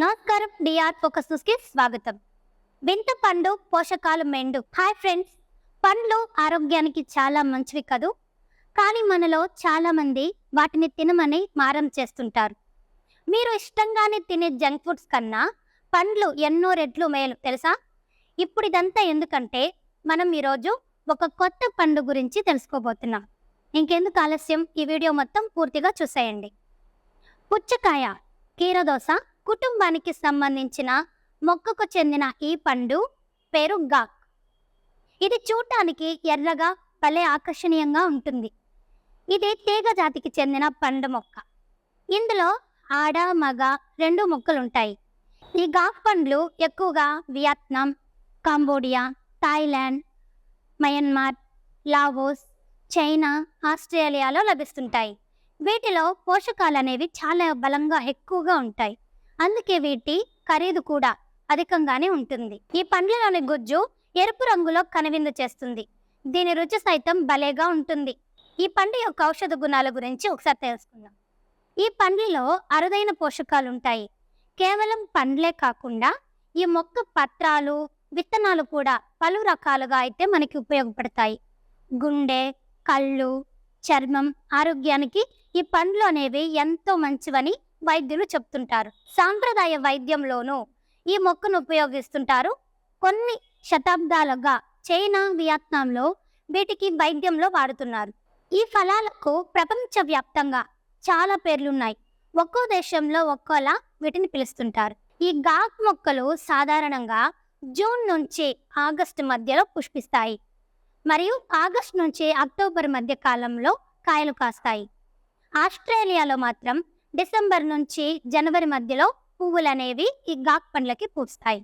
నమస్కారం. DR focus news కి స్వాగతం. వింత పండు పోషకాలు మెండు. హాయ్ ఫ్రెండ్స్, పండ్లు ఆరోగ్యానికి చాలా మంచివి కదూ. కానీ మనలో చాలా మంది వాటిని తినమని మారం చేస్తుంటారు. మీరు ఇష్టంగానే తినే జంక్ ఫుడ్స్ కన్నా పండ్లు ఎన్నో రెట్లు మేలు తెలుసా? ఇప్పుడు ఇదంతా ఎందుకంటే మనం ఈరోజు ఒక కొత్త పండు గురించి తెలుసుకోబోతున్నాం. ఇంకెందుకు ఆలస్యం, ఈ వీడియో మొత్తం పూర్తిగా చూసేయండి. పుచ్చకాయ కీరదోస కుటుంబానికి సంబంధించిన మొక్కకు చెందిన ఈ పండు పేరు గాక్. ఇది చూడటానికి ఎర్రగా భలే ఆకర్షణీయంగా ఉంటుంది. ఇది తీగ జాతికి చెందిన పండు మొక్క. ఇందులో ఆడ మగ రెండు మొక్కలుంటాయి. ఈ గాక్ పండ్లు ఎక్కువగా Vietnam, Cambodia, Thailand, Myanmar, Laos, China, ఆస్ట్రేలియాలో లభిస్తుంటాయి. వీటిలో పోషకాలు అనేవి చాలా బలంగా ఎక్కువగా ఉంటాయి. అందుకే వీటి ఖరీదు కూడా అధికంగానే ఉంటుంది. ఈ పండ్లలోని గుజ్జు ఎరుపు రంగులో కనువిందు చేస్తుంది. దీని రుచి సైతం భలేగా ఉంటుంది. ఈ పండు యొక్క ఔషధ గుణాల గురించి ఒకసారి తెలుసుకుందాం. ఈ పండ్లలో అరుదైన పోషకాలు ఉంటాయి. కేవలం పండ్లే కాకుండా ఈ మొక్క పత్రాలు, విత్తనాలు కూడా పలు రకాలుగా అయితే మనకి ఉపయోగపడతాయి. గుండె, కళ్ళు, చర్మం ఆరోగ్యానికి ఈ పండ్లు అనేవి ఎంతో మంచివని వైద్యులు చెప్తుంటారు. సాంప్రదాయ వైద్యంలోనూ ఈ మొక్కను ఉపయోగిస్తుంటారు. కొన్ని శతాబ్దాలుగా చైనా, వియత్నాంలో వీటికి వైద్యంలో వాడుతున్నారు. ఈ ఫలాలకు ప్రపంచవ్యాప్తంగా చాలా పేర్లున్నాయి. ఒక్కో దేశంలో ఒక్కోలా వీటిని పిలుస్తుంటారు. ఈ గాక్ మొక్కలు సాధారణంగా జూన్ నుంచి ఆగస్టు మధ్యలో పుష్పిస్తాయి మరియు ఆగస్టు నుంచి అక్టోబర్ మధ్య కాలంలో కాయలు కాస్తాయి. ఆస్ట్రేలియాలో మాత్రం డిసెంబర్ నుంచి జనవరి మధ్యలో పువ్వులు అనేవి ఈ గాక్ పండ్లకి పూస్తాయి.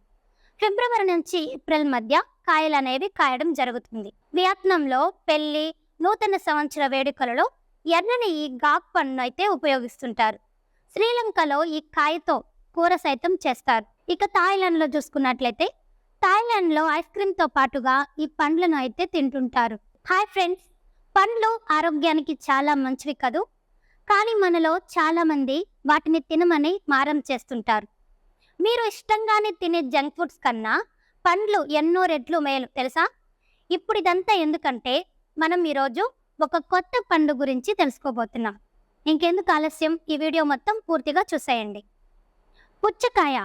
ఫిబ్రవరి నుంచి ఏప్రిల్ మధ్య కాయలు అనేవి కాయడం జరుగుతుంది. వియత్నాంలో పెళ్లి, నూతన సంవత్సర వేడుకలలో ఎర్రని ఈ గాక్ పండును అయితే ఉపయోగిస్తుంటారు. శ్రీలంకలో ఈ కాయతో కూర సైతం చేస్తారు. ఇక థాయిలాండ్లో చూసుకున్నట్లయితే థాయిలాండ్లో ఐస్ క్రీమ్తో పాటుగా ఈ పండ్లను అయితే తింటుంటారు. హాయ్ ఫ్రెండ్స్, పండ్లు ఆరోగ్యానికి చాలా మంచివి కదూ. కానీ మనలో చాలా మంది వాటిని తినమని మారం చేస్తుంటారు. మీరు ఇష్టంగానే తినే జంక్ ఫుడ్స్ కన్నా పండ్లు ఎన్నో రెట్లు మేలు తెలుసా? ఇప్పుడు ఇదంతా ఎందుకంటే మనం ఈరోజు ఒక కొత్త పండు గురించి తెలుసుకోబోతున్నాం. ఇంకెందుకు ఆలస్యం, ఈ వీడియో మొత్తం పూర్తిగా చూసేయండి. పుచ్చకాయ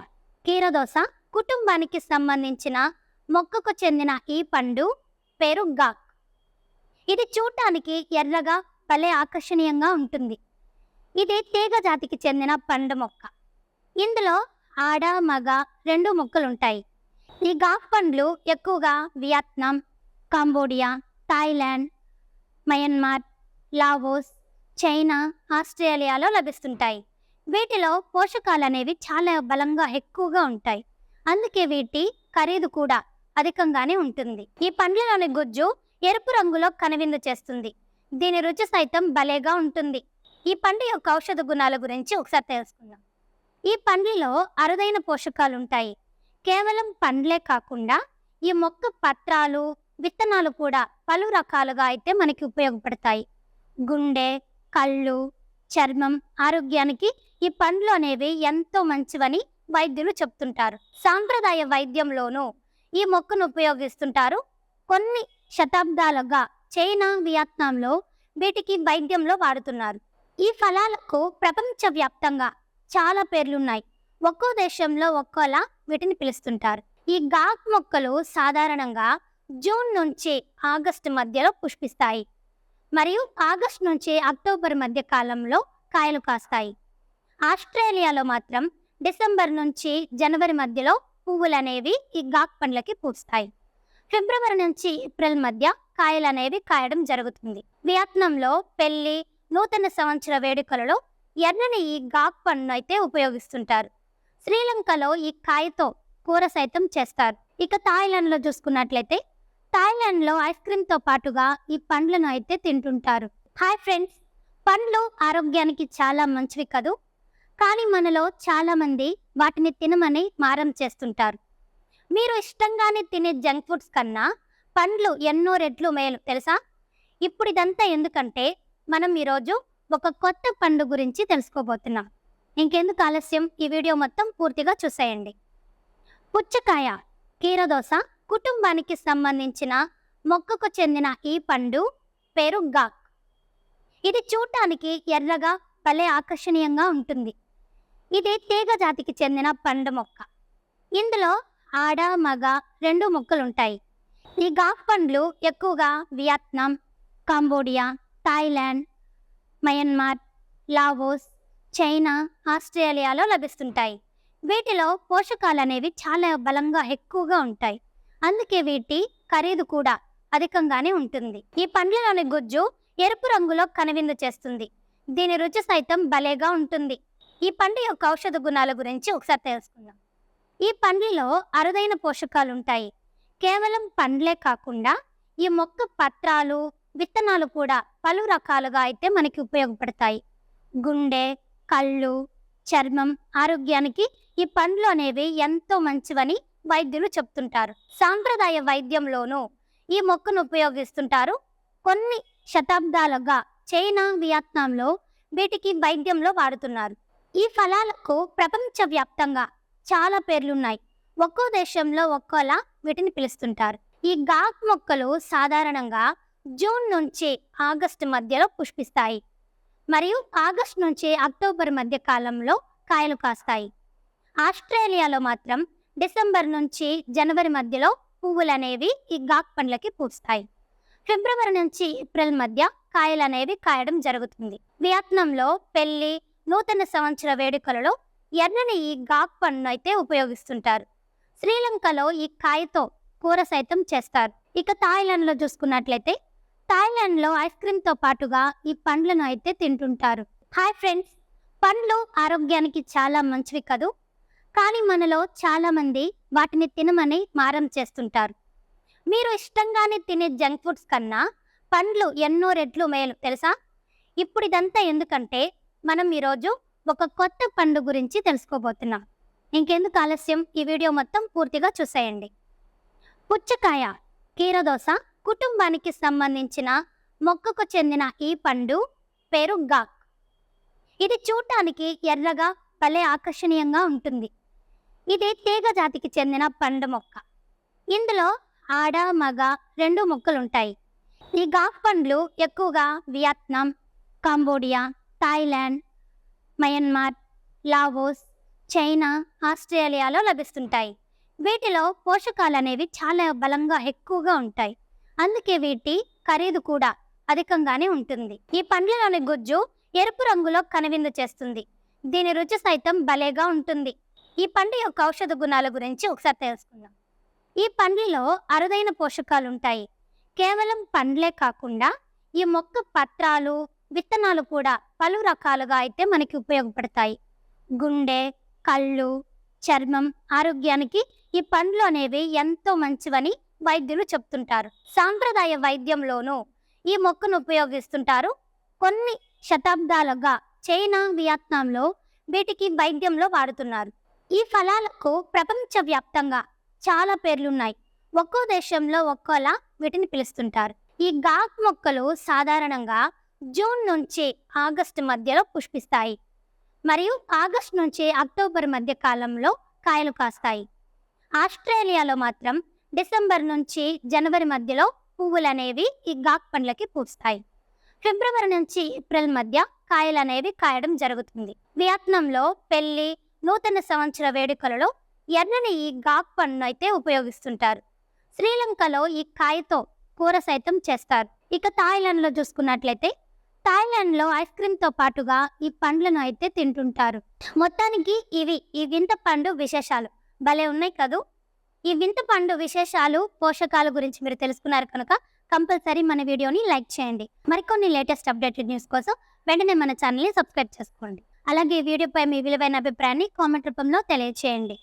కీరదోస కుటుంబానికి సంబంధించిన మొక్కకు చెందిన ఈ పండు పేరు గాక్. ఇది చూడటానికి ఎర్రగా భలే ఆకర్షణీయంగా ఉంటుంది. ఇది తీగ జాతికి చెందిన పండు మొక్క. ఇందులో ఆడ మగ రెండు మొక్కలుంటాయి. ఈ గాక్ పండ్లు ఎక్కువగా Vietnam, Cambodia, Thailand, Myanmar, Laos, China, ఆస్ట్రేలియాలో లభిస్తుంటాయి. వీటిలో పోషకాలు అనేవి చాలా బలంగా ఎక్కువగా ఉంటాయి. అందుకే వీటి ఖరీదు కూడా అధికంగానే ఉంటుంది. ఈ పండ్లలోని గుజ్జు ఎరుపు రంగులో కనువిందు చేస్తుంది. దీని రుచి సైతం భలేగా ఉంటుంది. ఈ పండు యొక్క ఔషధ గుణాల గురించి ఒకసారి తెలుసుకుందాం. ఈ పండ్లలో అరుదైన పోషకాలు ఉంటాయి. కేవలం పండ్లే కాకుండా ఈ మొక్క పత్రాలు, విత్తనాలు కూడా పలు రకాలుగా అయితే మనకి ఉపయోగపడతాయి. గుండె, కళ్ళు, చర్మం ఆరోగ్యానికి ఈ పండ్లు అనేవి ఎంతో మంచివని వైద్యులు చెప్తుంటారు. సాంప్రదాయ వైద్యంలోనూ ఈ మొక్కను ఉపయోగిస్తుంటారు. కొన్ని శతాబ్దాలుగా చైనా, వియత్నాంలో వీటికి వైద్యంలో వాడుతున్నారు. ఈ ఫలాలకు ప్రపంచవ్యాప్తంగా చాలా పేర్లున్నాయి. ఒక్కో దేశంలో ఒక్కోలా వీటిని పిలుస్తుంటారు. ఈ గాక్ మొక్కలు సాధారణంగా జూన్ నుంచి ఆగస్టు మధ్యలో పుష్పిస్తాయి మరియు ఆగస్టు నుంచి అక్టోబర్ మధ్య కాలంలో కాయలు కాస్తాయి. ఆస్ట్రేలియాలో మాత్రం డిసెంబర్ నుంచి జనవరి మధ్యలో పువ్వులు అనేవి ఈ గాక్ పండ్లకి పూస్తాయి. ఫిబ్రవరి నుంచి ఏప్రిల్ మధ్య కాయలు అనేవి కాయడం జరుగుతుంది. వియత్నాంలో పెళ్లి, నూతన సంవత్సర వేడుకలలో ఎర్రని ఈ గాక్ పండును అయితే ఉపయోగిస్తుంటారు. శ్రీలంకలో ఈ కాయతో కూర సైతం చేస్తారు. ఇక థాయిలాండ్లో చూసుకున్నట్లయితే థాయిలాండ్లో ఐస్ క్రీమ్తో పాటుగా ఈ పండ్లను అయితే తింటుంటారు. హాయ్ ఫ్రెండ్స్, పండ్లు ఆరోగ్యానికి చాలా మంచివి కదూ. కానీ మనలో చాలా మంది వాటిని తినమని మారం చేస్తుంటారు. మీరు ఇష్టంగానే తినే జంక్ ఫుడ్స్ కన్నా పండ్లు ఎన్నో రెట్లు మేలు తెలుసా? ఇప్పుడు ఇదంతా ఎందుకంటే మనం ఈరోజు ఒక కొత్త పండు గురించి తెలుసుకోబోతున్నాం. ఇంకెందుకు ఆలస్యం, ఈ వీడియో మొత్తం పూర్తిగా చూసేయండి. పుచ్చకాయ కీరదోస కుటుంబానికి సంబంధించిన మొక్కకు చెందిన ఈ పండు పేరు గాక్. ఇది చూడటానికి ఎర్రగా భలే ఆకర్షణీయంగా ఉంటుంది. ఇది తీగ జాతికి చెందిన పండు మొక్క. ఇందులో ఆడ మగ 2 మొక్కలుంటాయి. ఈ గాక్ పండ్లు ఎక్కువగా Vietnam, Cambodia, Thailand, Myanmar, Laos, China, ఆస్ట్రేలియాలో లభిస్తుంటాయి. వీటిలో పోషకాలు అనేవి చాలా బలంగా ఎక్కువగా ఉంటాయి. అందుకే వీటి ఖరీదు కూడా అధికంగానే ఉంటుంది. ఈ పండ్లలోని గుజ్జు ఎరుపు రంగులో కనువిందు చేస్తుంది. దీని రుచి సైతం భలేగా ఉంటుంది. ఈ పండు యొక్క ఔషధ గుణాల గురించి ఒకసారి తెలుసుకుందాం. ఈ పండ్లలో అరుదైన పోషకాలు ఉంటాయి. కేవలం పండ్లే కాకుండా ఈ మొక్క పత్రాలు, విత్తనాలు కూడా పలు రకాలుగా అయితే మనకి ఉపయోగపడతాయి. గుండె, కళ్ళు, చర్మం ఆరోగ్యానికి ఈ పండ్లు అనేవి ఎంతో మంచివని వైద్యులు చెప్తుంటారు. సాంప్రదాయ వైద్యంలోనూ ఈ మొక్కను ఉపయోగిస్తుంటారు. కొన్ని శతాబ్దాలుగా చైనా, వియత్నాంలో వీటికి వైద్యంలో వాడుతున్నారు. ఈ ఫలాలకు ప్రపంచవ్యాప్తంగా చాలా పేర్లున్నాయి. ఒక్కో దేశంలో ఒక్కోలా వీటిని పిలుస్తుంటారు. ఈ గాక్ మొక్కలు సాధారణంగా జూన్ నుంచి ఆగస్టు మధ్యలో పుష్పిస్తాయి మరియు ఆగస్టు నుంచి అక్టోబర్ మధ్య కాలంలో కాయలు కాస్తాయి. ఆస్ట్రేలియాలో మాత్రం డిసెంబర్ నుంచి జనవరి మధ్యలో పువ్వులు అనేవి ఈ గాక్ పండ్లకి పూస్తాయి. ఫిబ్రవరి నుంచి ఏప్రిల్ మధ్య కాయలు అనేవి కాయడం జరుగుతుంది. వియత్నాంలో పెళ్లి, నూతన సంవత్సర వేడుకలలో ఎర్రని ఈ గాక్ పండును అయితే ఉపయోగిస్తుంటారు. శ్రీలంకలో ఈ కాయతో కూర సైతం చేస్తారు. ఇక థాయిలాండ్లో చూసుకున్నట్లయితే థాయిలాండ్లో ఐస్ క్రీమ్తో పాటుగా ఈ పండ్లను అయితే తింటుంటారు. హాయ్ ఫ్రెండ్స్, పండ్లు ఆరోగ్యానికి చాలా మంచివి కదూ. కానీ మనలో చాలా మంది వాటిని తినమని మారం చేస్తుంటారు. మీరు ఇష్టంగానే తినే జంక్ ఫుడ్స్ కన్నా పండ్లు ఎన్నో రెట్లు మేలు తెలుసా? ఇప్పుడు ఇదంతా ఎందుకంటే మనం ఈరోజు ఒక కొత్త పండు గురించి తెలుసుకోబోతున్నాం. ఇంకెందుకు ఆలస్యం, ఈ వీడియో మొత్తం పూర్తిగా చూసేయండి. పుచ్చకాయ కీరదోస కుటుంబానికి సంబంధించిన మొక్కకు చెందిన ఈ పండు పేరు గాక్. ఇది చూడటానికి ఎర్రగా భలే ఆకర్షణీయంగా ఉంటుంది. ఇది తీగ జాతికి చెందిన పండు మొక్క. ఇందులో ఆడ మగ 2 మొక్కలుంటాయి. ఈ గాక్ పండ్లు ఎక్కువగా Vietnam, Cambodia, Thailand, Myanmar, Laos, China, ఆస్ట్రేలియాలో లభిస్తుంటాయి. వీటిలో పోషకాలు అనేవి చాలా బలంగా ఎక్కువగా ఉంటాయి. అందుకే వీటి ఖరీదు కూడా అధికంగానే ఉంటుంది. ఈ పండ్లలోని గుజ్జు ఎరుపు రంగులో కనువిందు చేస్తుంది. దీని రుచి సైతం భలేగా ఉంటుంది. ఈ పండు యొక్క ఔషధ గుణాల గురించి ఒకసారి తెలుసుకుందాం. ఈ పండ్లలో అరుదైన పోషకాలు ఉంటాయి. కేవలం పండ్లే కాకుండా ఈ మొక్క పత్రాలు, విత్తనాలు కూడా పలు రకాలుగా అయితే మనకి ఉపయోగపడతాయి. గుండె, కళ్ళు, చర్మం ఆరోగ్యానికి ఈ పండ్లు అనేవి ఎంతో మంచివని వైద్యులు చెప్తుంటారు. సాంప్రదాయ వైద్యంలోనూ ఈ మొక్కను ఉపయోగిస్తుంటారు. కొన్ని శతాబ్దాలుగా చైనా, వియత్నాంలో వీటికి వైద్యంలో వాడుతున్నారు. ఈ ఫలాలకు ప్రపంచవ్యాప్తంగా చాలా పేర్లున్నాయి. ఒక్కో దేశంలో ఒక్కోలా వీటిని పిలుస్తుంటారు. ఈ గాక్ మొక్కలు సాధారణంగా జూన్ నుంచి ఆగస్టు మధ్యలో పుష్పిస్తాయి మరియు ఆగస్టు నుంచి అక్టోబర్ మధ్య కాలంలో కాయలు కాస్తాయి. ఆస్ట్రేలియాలో మాత్రం డిసెంబర్ నుంచి జనవరి మధ్యలో పువ్వులు అనేవి ఈ గాక్ పండ్లకి పూస్తాయి. ఫిబ్రవరి నుంచి ఏప్రిల్ మధ్య కాయలు అనేవి కాయడం జరుగుతుంది. వియత్నాంలో పెళ్లి, నూతన సంవత్సర వేడుకలలో ఎర్రని ఈ గాక్ పండును అయితే ఉపయోగిస్తుంటారు. శ్రీలంకలో ఈ కాయతో కూర సైతం చేస్తారు. ఇక థాయిలాండ్లో చూసుకున్నట్లయితే థాయిలాండ్లో ఐస్ క్రీమ్తో పాటుగా ఈ పండ్లను అయితే తింటుంటారు. మొత్తానికి ఇవి ఈ వింత పండు విశేషాలు భలే ఉన్నాయి కదూ. ఈ వింత పండు విశేషాలు, పోషకాల గురించి మీరు తెలుసుకున్నారు కనుక కంపల్సరీ మన వీడియోని లైక్ చేయండి. మరికొన్ని లేటెస్ట్ అప్డేటెడ్ న్యూస్ కోసం వెంటనే మన ఛానల్ని సబ్స్క్రైబ్ చేసుకోండి. అలాగే ఈ వీడియోపై మీ విలువైన అభిప్రాయాన్ని కామెంట్ రూపంలో తెలియజేయండి.